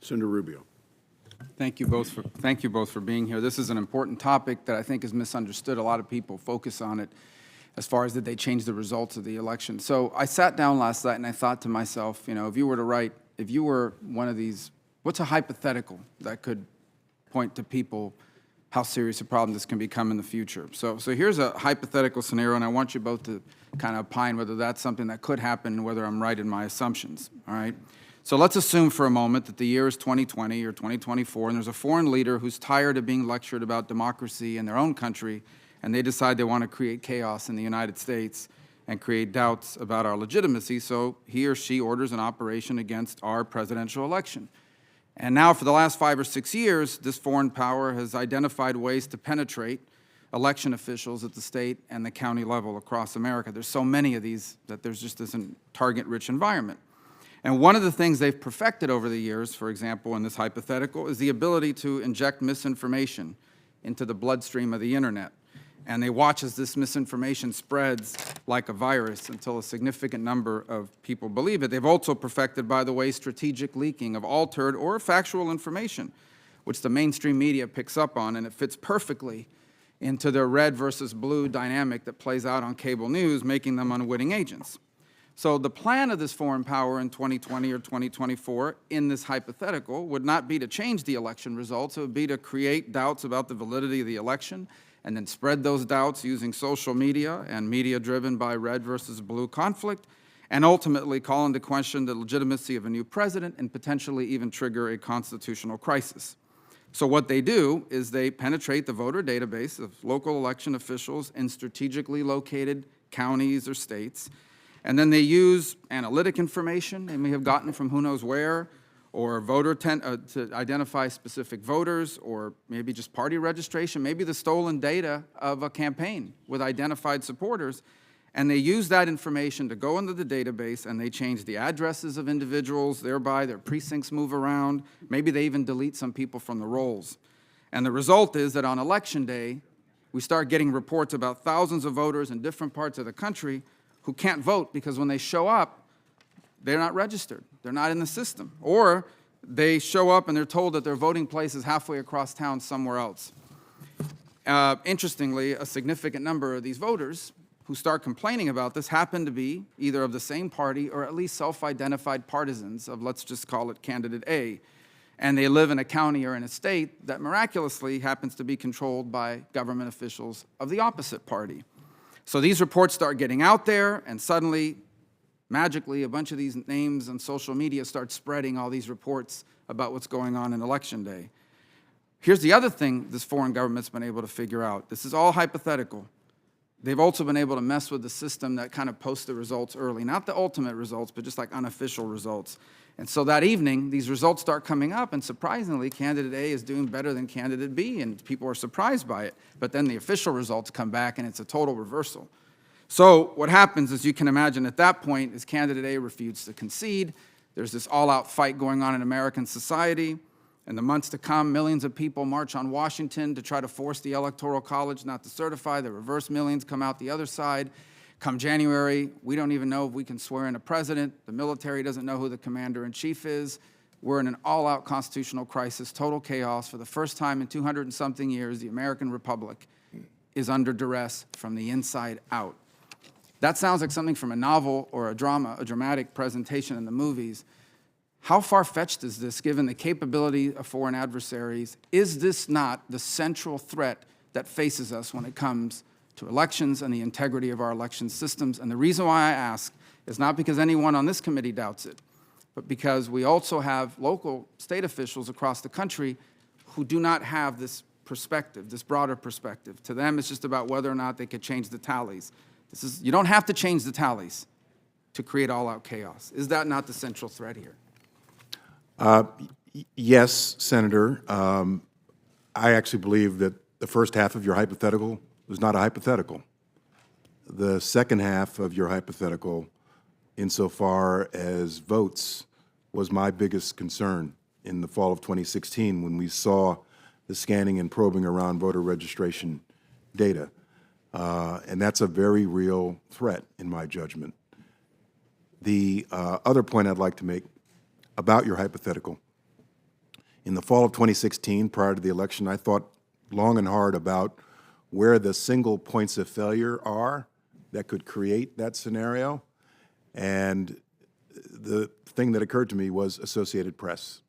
Senator Rubio. Thank you both for being here. This is an important topic that I think is misunderstood. A lot of people focus on it as far as did they change the results of the election. So I sat down last night and I thought to myself, you know, if you were one of these, what's a hypothetical that could point to people how serious a problem this can become in the future? So here's a hypothetical scenario, and I want you both to kind of opine whether that's something that could happen and whether I'm right in my assumptions, all right? So let's assume for a moment that the year is 2020 or 2024, and there's a foreign leader who's tired of being lectured about democracy in their own country, and they decide they want to create chaos in the United States and create doubts about our legitimacy, so he or she orders an operation against our presidential election. And now for the last 5 or 6 years, this foreign power has identified ways to penetrate election officials at the state and the county level across America. There's so many of these that there's just this target-rich environment. And one of the things they've perfected over the years, for example, in this hypothetical, is the ability to inject misinformation into the bloodstream of the internet. And they watch as this misinformation spreads like a virus until a significant number of people believe it. They've also perfected, by the way, strategic leaking of altered or factual information, which the mainstream media picks up on, and it fits perfectly into their red versus blue dynamic that plays out on cable news, making them unwitting agents. So the plan of this foreign power in 2020 or 2024 in this hypothetical would not be to change the election results. It would be to create doubts about the validity of the election and then spread those doubts using social media and media driven by red versus blue conflict, and ultimately call into question the legitimacy of a new president and potentially even trigger a constitutional crisis. So what they do is they penetrate the voter database of local election officials in strategically located counties or states, and then they use analytic information they may have gotten from who knows where, or voter to identify specific voters, or maybe just party registration, maybe the stolen data of a campaign with identified supporters, and they use that information to go into the database and they change the addresses of individuals, thereby their precincts move around, maybe they even delete some people from the rolls. And the result is that on election day, we start getting reports about thousands of voters in different parts of the country who can't vote because when they show up, they're not registered. They're not in the system. Or they show up and they're told that their voting place is halfway across town somewhere else. Interestingly, a significant number of these voters who start complaining about this happen to be either of the same party or at least self-identified partisans of, let's just call it candidate A. And they live in a county or in a state that miraculously happens to be controlled by government officials of the opposite party. So these reports start getting out there, and suddenly, magically, a bunch of these names on social media start spreading all these reports about what's going on in Election Day. Here's the other thing this foreign government's been able to figure out. This is all hypothetical. They've also been able to mess with the system that kind of posts the results early. Not the ultimate results, but just like unofficial results. And so that evening, these results start coming up, and surprisingly, candidate A is doing better than candidate B, and people are surprised by it. But then the official results come back, and it's a total reversal. So what happens, as you can imagine at that point, is candidate A refuses to concede. There's this all-out fight going on in American society. In the months to come, millions of people march on Washington to try to force the Electoral College not to certify. The reverse millions come out the other side. Come January, we don't even know if we can swear in a president. The military doesn't know who the commander-in-chief is. We're in an all-out constitutional crisis, total chaos. For the first time in 200 and something years, the American Republic is under duress from the inside out. That sounds like something from a novel or a drama, a dramatic presentation in the movies. How far-fetched is this, given the capability of foreign adversaries? Is this not the central threat that faces us when it comes to elections and the integrity of our election systems? And the reason why I ask is not because anyone on this committee doubts it, but because we also have local state officials across the country who do not have this perspective, this broader perspective. To them, it's just about whether or not they could change the tallies. You don't have to change the tallies to create all-out chaos. Is that not the central threat here? Yes, Senator. I actually believe that the first half of your hypothetical was not a hypothetical. The second half of your hypothetical, insofar as votes, was my biggest concern in the fall of 2016 when we saw the scanning and probing around voter registration data. And that's a very real threat, in my judgment. The other point I'd like to make about your hypothetical In the fall of 2016, prior to the election, I thought long and hard about where the single points of failure are that could create that scenario. And the thing that occurred to me was Associated Press.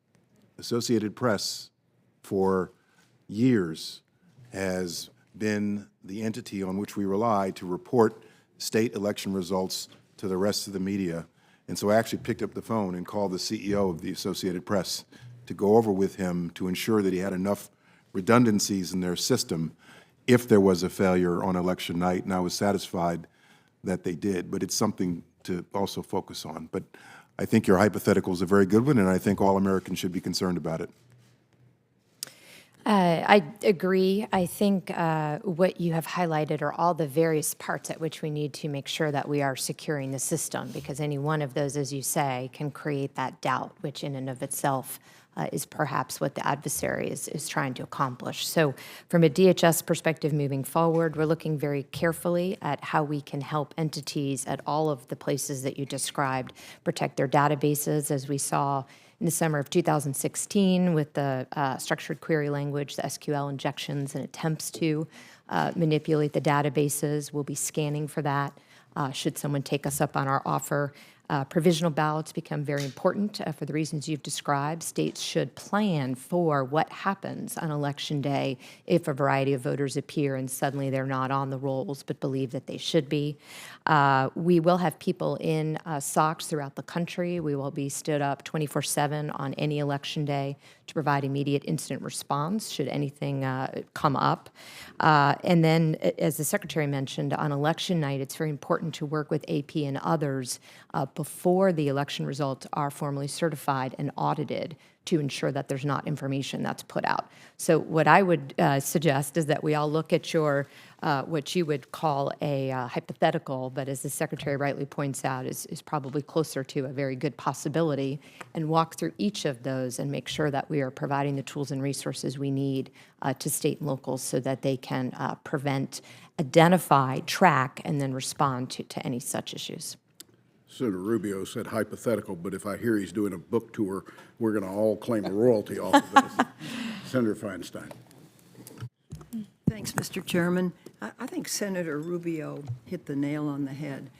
Associated Press, for years, has been the entity on which we rely to report state election results to the rest of the media. And so I actually picked up the phone and called the CEO of the Associated Press to go over with him to ensure that he had enough redundancies in their system if there was a failure on election night, and I was satisfied that they did. But it's something to also focus on. But I think your hypothetical is a very good one, and I think all Americans should be concerned about it. I agree. I think what you have highlighted are all the various parts at which we need to make sure that we are securing the system, because any one of those, as you say, can create that doubt, which in and of itself is perhaps what the adversary is trying to accomplish. So from a DHS perspective moving forward, we're looking very carefully at how we can help entities at all of the places that you described protect their databases, as we saw in the summer of 2016 with the structured query language, the SQL injections and attempts to manipulate the databases. We'll be scanning for that should someone take us up on our offer. Provisional ballots become very important for the reasons you've described. States should plan for what happens on Election Day if a variety of voters appear and suddenly they're not on the rolls but believe that they should be. We will have people in SOCs throughout the country. We will be stood up 24/7 on any Election Day to provide immediate incident response should anything come up. And then, as the Secretary mentioned, on election night, it's very important to work with AP and others before the election results are formally certified and audited to ensure that there's not information that's put out. So what I would suggest is that we all look at your, what you would call a hypothetical, but as the Secretary rightly points out, is probably closer to a very good possibility, and walk through each of those and make sure that we are providing the tools and resources we need to state and locals so that they can prevent, identify, track, and then respond to any such issues. Senator Rubio said hypothetical, but if I hear he's doing a book tour, we're going to all claim a royalty off of this. Senator Feinstein. Thanks, Mr. Chairman. I think Senator Rubio hit the nail on the head.